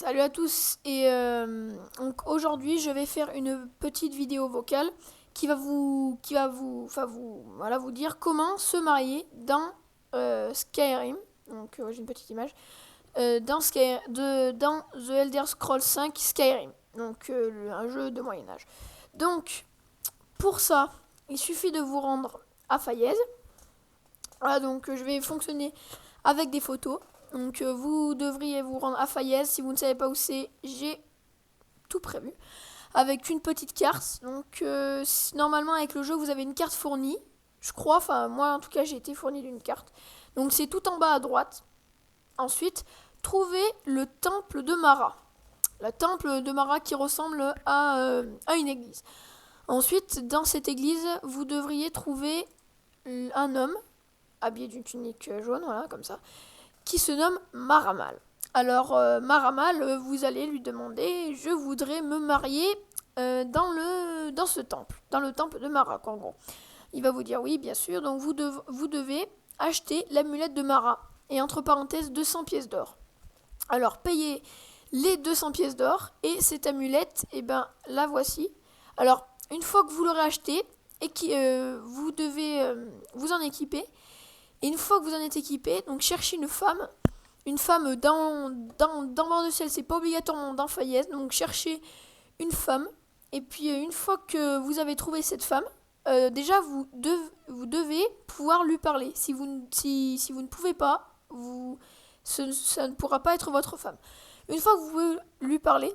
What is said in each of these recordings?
Salut à tous et donc aujourd'hui je vais faire une petite vidéo vocale voilà, vous dire comment se marier dans Skyrim. Donc j'ai une petite image dans The Elder Scrolls 5 Skyrim. Donc un jeu de Moyen Âge. Donc pour ça il suffit de vous rendre à Fayez. Voilà, donc je vais fonctionner avec des photos. Donc vous devriez vous rendre à Fayez. Si vous ne savez pas où c'est, j'ai tout prévu. Avec une petite carte. Donc normalement avec le jeu vous avez une carte fournie. Je crois, enfin moi en tout cas j'ai été fourni d'une carte. Donc c'est tout en bas à droite. Ensuite, trouvez le temple de Mara. Le temple de Mara qui ressemble à une église. Ensuite, dans cette église, vous devriez trouver un homme habillé d'une tunique jaune, voilà, comme ça, qui se nomme Maramal. Alors, Maramal, vous allez lui demander, je voudrais me marier dans ce temple, dans le temple de Mara, en gros. Il va vous dire oui, bien sûr, donc vous devez acheter l'amulette de Mara, et entre parenthèses, 200 pièces d'or. Alors, payez les 200 pièces d'or, et cette amulette, eh ben, la voici. Alors, une fois que vous l'aurez achetée, et vous devez vous en équiper, et une fois que vous en êtes équipé, donc cherchez une femme dans bord de ciel, c'est pas obligatoirement dans Fayez, donc cherchez une femme, et puis une fois que vous avez trouvé cette femme, déjà vous devez pouvoir lui parler. Si vous ne pouvez pas, ça ne pourra pas être votre femme. Une fois que vous pouvez lui parler,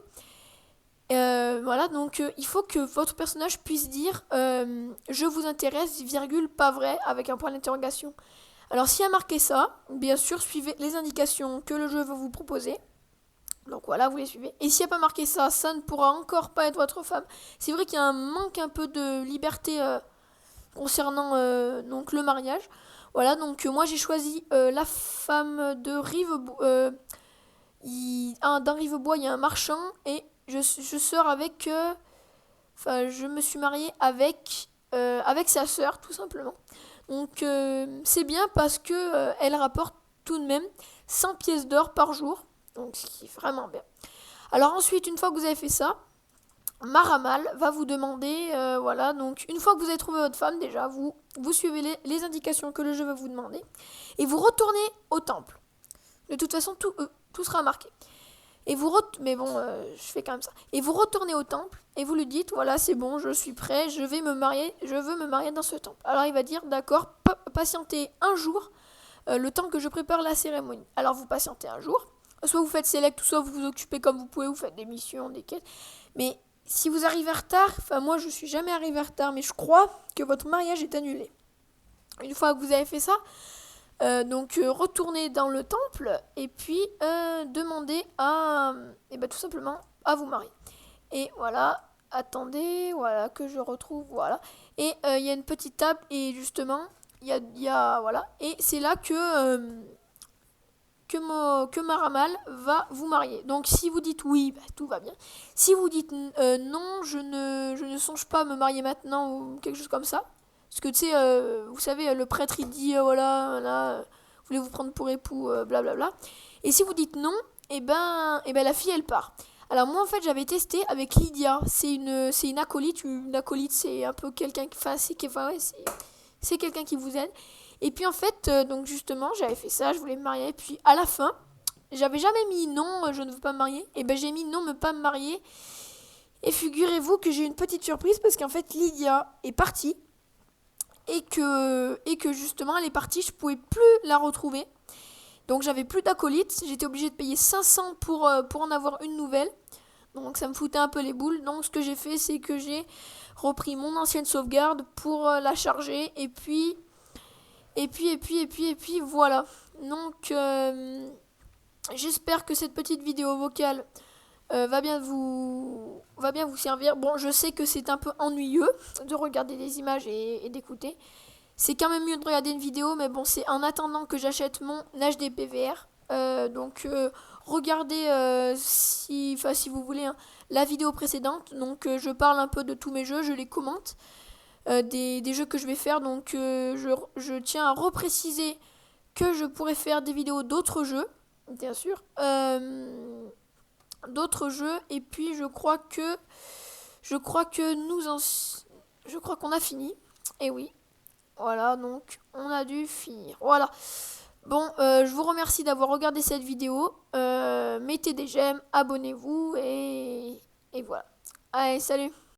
voilà, donc il faut que votre personnage puisse dire je vous intéresse, virgule, pas vrai, avec un point d'interrogation. Alors s'il y a marqué ça, bien sûr, suivez les indications que le jeu va vous proposer. Donc voilà, vous les suivez. Et s'il n'y a pas marqué ça, ça ne pourra encore pas être votre femme. C'est vrai qu'il y a un manque un peu de liberté concernant donc le mariage. Voilà, donc moi j'ai choisi la femme de Rivebois. Dans Rivebois, il y a un marchand et je sors avec... je me suis mariée avec sa sœur, tout simplement. Donc c'est bien parce que elle rapporte tout de même 100 pièces d'or par jour. Donc ce qui est vraiment bien. Alors ensuite, une fois que vous avez fait ça, Maramal va vous demander, voilà, donc une fois que vous avez trouvé votre femme, déjà, vous suivez les indications que le jeu va vous demander, et vous retournez au temple. De toute façon, tout sera marqué. Mais bon, je fais quand même ça. Et vous retournez au temple et vous lui dites voilà, c'est bon, je suis prêt, je veux me marier dans ce temple. Alors il va dire d'accord, patientez un jour, le temps que je prépare la cérémonie. Alors vous patientez un jour, soit vous faites select, soit vous vous occupez comme vous pouvez, vous faites des missions, des quêtes. Mais si vous arrivez en retard, enfin moi je suis jamais arrivé en retard, mais je crois que votre mariage est annulé. Une fois que vous avez fait ça, donc retournez dans le temple et puis demandez tout simplement à vous marier. Et voilà, attendez, voilà que je retrouve, voilà. Et il y a une petite table et justement voilà, et c'est là que Maramal va vous marier. Donc si vous dites oui, tout va bien. Si vous dites non, je ne songe pas à me marier maintenant ou quelque chose comme ça, parce que tu sais, vous savez, le prêtre il dit voilà, voulez-vous prendre pour époux, blablabla. Et si vous dites non, la fille elle part. Alors moi en fait j'avais testé avec Lydia, c'est une acolyte. Une acolyte c'est un peu quelqu'un qui, enfin c'est quelqu'un qui vous aide. Et puis en fait, donc justement, j'avais fait ça, je voulais me marier. Et puis à la fin, j'avais jamais mis non, je ne veux pas me marier. Et ben j'ai mis non, ne pas me marier. Et figurez-vous que j'ai eu une petite surprise parce qu'en fait, Lydia est partie. Et que justement, elle est partie, je pouvais plus la retrouver. Donc j'avais plus d'acolyte, j'étais obligée de payer 500 pour en avoir une nouvelle. Donc ça me foutait un peu les boules. Donc ce que j'ai fait, c'est que j'ai repris mon ancienne sauvegarde pour la charger. Et puis voilà. Donc j'espère que cette petite vidéo vocale va bien vous servir. Bon, je sais que c'est un peu ennuyeux de regarder des images et d'écouter. C'est quand même mieux de regarder une vidéo, mais bon, c'est en attendant que j'achète mon HD PVR. Donc regardez si vous voulez hein, la vidéo précédente. Donc je parle un peu de tous mes jeux, je les commente. Des jeux que je vais faire. Donc je tiens à repréciser que je pourrais faire des vidéos d'autres jeux, bien sûr. d'autres jeux. Et puis je crois qu'on a fini. Et oui, voilà, donc on a dû finir. Voilà. Bon, je vous remercie d'avoir regardé cette vidéo. Mettez des j'aime, abonnez-vous et voilà. Allez, salut!